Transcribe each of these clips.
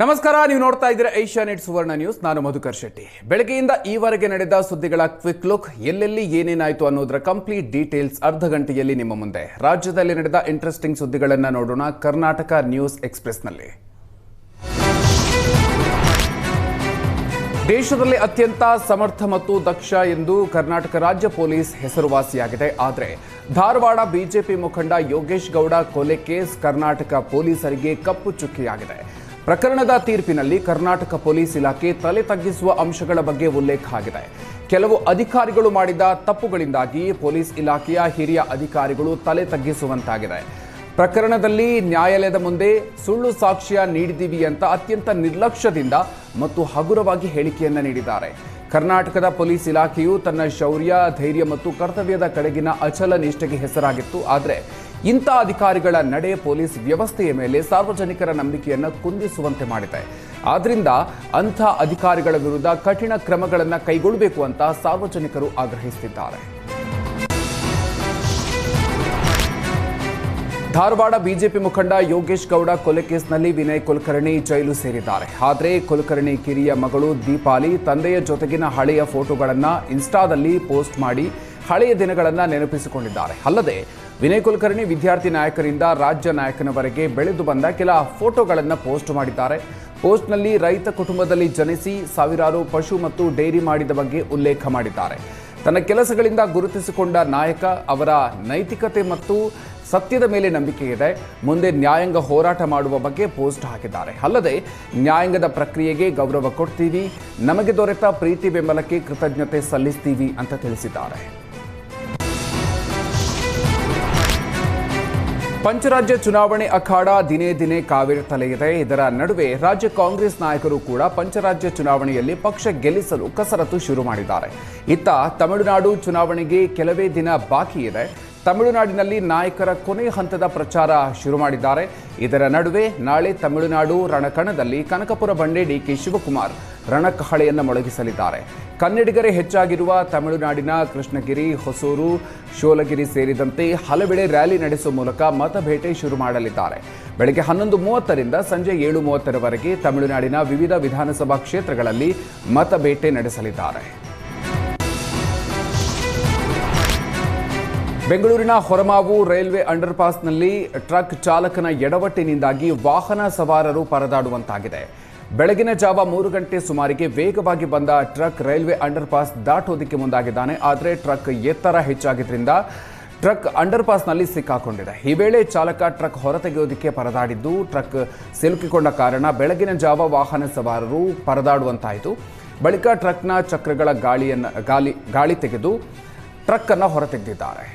ನಮಸ್ಕಾರ, ನೀವು ನೋಡ್ತಾ ಇದ್ದೀರಾ ಏಷ್ಯಾನೆಟ್ ಸುವರ್ಣ ನ್ಯೂಸ್. ನಾನು ಮಧುಕರ್ ಶೆಟ್ಟಿ. ಬೆಳಗ್ಗೆಯಿಂದ ಈವರೆಗೆ ನಡೆದ ಸುದ್ದಿಗಳ ಕ್ವಿಕ್ ಲುಕ್, ಎಲ್ಲೆಲ್ಲಿ ಏನೇನಾಯಿತು ಅನ್ನೋದರ ಕಂಪ್ಲೀಟ್ ಡೀಟೇಲ್ಸ್ ಅರ್ಧ ಗಂಟೆಯಲ್ಲಿ ನಿಮ್ಮ ಮುಂದೆ. ರಾಜ್ಯದಲ್ಲಿ ನಡೆದ ಇಂಟ್ರೆಸ್ಟಿಂಗ್ ಸುದ್ದಿಗಳನ್ನು ನೋಡೋಣ ಕರ್ನಾಟಕ ನ್ಯೂಸ್ ಎಕ್ಸ್ಪ್ರೆಸ್ನಲ್ಲಿ. ದೇಶದಲ್ಲಿ ಅತ್ಯಂತ ಸಮರ್ಥ ಮತ್ತು ದಕ್ಷ ಎಂದು ಕರ್ನಾಟಕ ರಾಜ್ಯ ಪೊಲೀಸ್ ಹೆಸರುವಾಸಿಯಾಗಿದೆ. ಆದರೆ ಧಾರವಾಡ ಬಿಜೆಪಿ ಮುಖಂಡ ಯೋಗೇಶ್ ಗೌಡ ಕೊಲೆ ಕೇಸ್ ಕರ್ನಾಟಕ ಪೊಲೀಸರಿಗೆ ಕಪ್ಪು ಚುಕ್ಕಿಯಾಗಿದೆ. ಪ್ರಕರಣದ ತೀರ್ಪಿನಲ್ಲಿ ಕರ್ನಾಟಕ ಪೊಲೀಸ್ ಇಲಾಖೆ ತಲೆ ತಗ್ಗಿಸುವ ಅಂಶಗಳ ಬಗ್ಗೆ ಉಲ್ಲೇಖ ಆಗಿದೆ. ಕೆಲವು ಅಧಿಕಾರಿಗಳು ಮಾಡಿದ ತಪ್ಪುಗಳಿಂದಾಗಿ ಪೊಲೀಸ್ ಇಲಾಖೆಯ ಹಿರಿಯ ಅಧಿಕಾರಿಗಳು ತಲೆ ತಗ್ಗಿಸುವಂತಾಗಿದೆ. ಪ್ರಕರಣದಲ್ಲಿ ನ್ಯಾಯಾಲಯದ ಮುಂದೆ ಸುಳ್ಳು ಸಾಕ್ಷ್ಯ ನೀಡಿದ್ದೀವಿ ಅಂತ ಅತ್ಯಂತ ನಿರ್ಲಕ್ಷ್ಯದಿಂದ ಮತ್ತು ಹಗುರವಾಗಿ ಹೇಳಿಕೆಯನ್ನು ನೀಡಿದ್ದಾರೆ. ಕರ್ನಾಟಕದ ಪೊಲೀಸ್ ಇಲಾಖೆಯು ತನ್ನ ಶೌರ್ಯ, ಧೈರ್ಯ ಮತ್ತು ಕರ್ತವ್ಯದ ಕಡೆಗಿನ ಅಚಲ ನಿಷ್ಠೆಗೆ ಹೆಸರಾಗಿತ್ತು. ಆದರೆ ಇಂಥ ಅಧಿಕಾರಿಗಳ ನಡೆ ಪೊಲೀಸ್ ವ್ಯವಸ್ಥೆಯ ಮೇಲೆ ಸಾರ್ವಜನಿಕರ ನಂಬಿಕೆಯನ್ನು ಕುಂದಿಸುವಂತೆ ಮಾಡಿದೆ. ಆದ್ದರಿಂದ ಅಂಥ ಅಧಿಕಾರಿಗಳ ವಿರುದ್ಧ ಕಠಿಣ ಕ್ರಮಗಳನ್ನು ಕೈಗೊಳ್ಳಬೇಕು ಅಂತ ಸಾರ್ವಜನಿಕರು ಆಗ್ರಹಿಸುತ್ತಿದ್ದಾರೆ. ಧಾರವಾಡ ಬಿಜೆಪಿ ಮುಖಂಡ ಯೋಗೇಶ್ ಗೌಡ ಕೊಲೆ ಕೇಸ್ನಲ್ಲಿ ವಿನಯ್ ಕುಲಕರ್ಣಿ ಜೈಲು ಸೇರಿದ್ದಾರೆ. ಆದರೆ ಕುಲಕರ್ಣಿ ಕಿರಿಯ ಮಗಳು ದೀಪಾಲಿ ತಂದೆಯ ಜೊತೆಗಿನ ಹಳೆಯ ಫೋಟೋಗಳನ್ನು ಇನ್ಸ್ಟಾದಲ್ಲಿ ಪೋಸ್ಟ್ ಮಾಡಿ ಹಳೆಯ ದಿನಗಳನ್ನು ನೆನಪಿಸಿಕೊಂಡಿದ್ದಾರೆ. ಅಲ್ಲದೆ ವಿನಯ್ ಕುಲಕರ್ಣಿ ವಿದ್ಯಾರ್ಥಿ ನಾಯಕರಿಂದ ರಾಜ್ಯ ನಾಯಕನವರೆಗೆ ಬೆಳೆದು ಬಂದ ಕೆಲ ಫೋಟೋಗಳನ್ನು ಪೋಸ್ಟ್ ಮಾಡಿದ್ದಾರೆ. ಪೋಸ್ಟ್ನಲ್ಲಿ ರೈತ ಕುಟುಂಬದಲ್ಲಿ ಜನಿಸಿ ಸಾವಿರಾರು ಪಶು ಮತ್ತು ಡೈರಿ ಮಾಡಿದ ಬಗ್ಗೆ ಉಲ್ಲೇಖ ಮಾಡಿದ್ದಾರೆ. ತನ್ನ ಕೆಲಸಗಳಿಂದ ಗುರುತಿಸಿಕೊಂಡ ನಾಯಕ, ಅವರ ನೈತಿಕತೆ ಮತ್ತು ಸತ್ಯದ ಮೇಲೆ ನಂಬಿಕೆ ಇದೆ, ಮುಂದೆ ನ್ಯಾಯಾಂಗ ಹೋರಾಟ ಮಾಡುವ ಬಗ್ಗೆ ಪೋಸ್ಟ್ ಹಾಕಿದ್ದಾರೆ. ಅಲ್ಲದೆ ನ್ಯಾಯಾಂಗದ ಪ್ರಕ್ರಿಯೆಗೆ ಗೌರವ ಕೊಡ್ತೀವಿ, ನಮಗೆ ದೊರೆತ ಪ್ರೀತಿ ಬೆಂಬಲಕ್ಕೆ ಕೃತಜ್ಞತೆ ಸಲ್ಲಿಸ್ತೀವಿ ಅಂತ ತಿಳಿಸಿದ್ದಾರೆ. ಪಂಚರಾಜ್ಯ ಚುನಾವಣೆ ಅಖಾಡ ದಿನೇ ದಿನೇ ಕಾವೇರುತ್ತಲೇ ಇದೆ. ಇದರ ನಡುವೆ ರಾಜ್ಯ ಕಾಂಗ್ರೆಸ್ ನಾಯಕರು ಕೂಡ ಪಂಚರಾಜ್ಯ ಚುನಾವಣೆಯಲ್ಲಿ ಪಕ್ಷ ಗೆಲ್ಲಿಸಲು ಕಸರತ್ತು ಶುರು ಮಾಡಿದ್ದಾರೆ. ಇತ್ತ ತಮಿಳುನಾಡು ಚುನಾವಣೆಗೆ ಕೆಲವೇ ದಿನ ಬಾಕಿ ಇದೆ. ತಮಿಳುನಾಡಿನಲ್ಲಿ ನಾಯಕರ ಕೊನೆ ಹಂತದ ಪ್ರಚಾರ ಶುರು ಮಾಡಿದ್ದಾರೆ. ಇದರ ನಡುವೆ ನಾಳೆ ತಮಿಳುನಾಡು ರಣಕಣದಲ್ಲಿ ಕನಕಪುರ ಬಂಡೆ ಡಿಕೆ ಶಿವಕುಮಾರ್ ರಣಕಹಳೆಯನ್ನು ಮೊಳಗಿಸಲಿದ್ದಾರೆ. ಕನ್ನಡಿಗರೇ ಹೆಚ್ಚಾಗಿರುವ ತಮಿಳುನಾಡಿನ ಕೃಷ್ಣಗಿರಿ, ಹೊಸೂರು, ಶೋಲಗಿರಿ ಸೇರಿದಂತೆ ಹಲವೆಡೆ ರ್ಯಾಲಿ ನಡೆಸುವ ಮೂಲಕ ಮತಬೇಟೆ ಶುರು ಮಾಡಲಿದ್ದಾರೆ. ಬೆಳಗ್ಗೆ 11:30ರಿಂದ ಸಂಜೆ 7:30ರವರೆಗೆ ತಮಿಳುನಾಡಿನ ವಿವಿಧ ವಿಧಾನಸಭಾ ಕ್ಷೇತ್ರಗಳಲ್ಲಿ ಮತಬೇಟೆ ನಡೆಸಲಿದ್ದಾರೆ. ಬೆಂಗಳೂರಿನ ಹೊರಮಾವು ರೈಲ್ವೆ ಅಂಡರ್ಪಾಸ್ನಲ್ಲಿ ಟ್ರಕ್ ಚಾಲಕನ ಎಡವಟ್ಟಿನಿಂದಾಗಿ ವಾಹನ ಸವಾರರು ಪರದಾಡುವಂತಾಗಿದೆ. ಬೆಳಗಿನ ಜಾವ 3 ಗಂಟೆ ಸುಮಾರಿಗೆ ವೇಗವಾಗಿ ಬಂದ ಟ್ರಕ್ ರೈಲ್ವೆ ಅಂಡರ್ಪಾಸ್ ದಾಟೋದಕ್ಕೆ ಮುಂದಾಗಿದ್ದಾನೆ. ಆದರೆ ಟ್ರಕ್ ಎತ್ತರ ಹೆಚ್ಚಾಗಿದ್ದರಿಂದ ಟ್ರಕ್ ಅಂಡರ್ಪಾಸ್ನಲ್ಲಿ ಸಿಕ್ಕಾಕೊಂಡಿದೆ. ಈ ವೇಳೆ ಚಾಲಕ ಟ್ರಕ್ ಹೊರತೆಗೆಯೋದಕ್ಕೆ ಪರದಾಡಿದ್ದು, ಟ್ರಕ್ ಸಿಲುಕಿಕೊಂಡ ಕಾರಣ ಬೆಳಗಿನ ಜಾವ ವಾಹನ ಸವಾರರು ಪರದಾಡುವಂತಾಯಿತು. ಬಳಿಕ ಟ್ರಕ್ನ ಚಕ್ರಗಳ ಗಾಳಿ ತೆಗೆದು ಟ್ರಕ್ ಅನ್ನು ಹೊರತೆಗೆದಿದ್ದಾರೆ.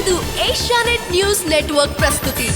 ಇದು ಏಷ್ಯಾನೆಟ್ ನ್ಯೂಸ್ ನೆಟ್ವರ್ಕ್ ಪ್ರಸ್ತುತಿ.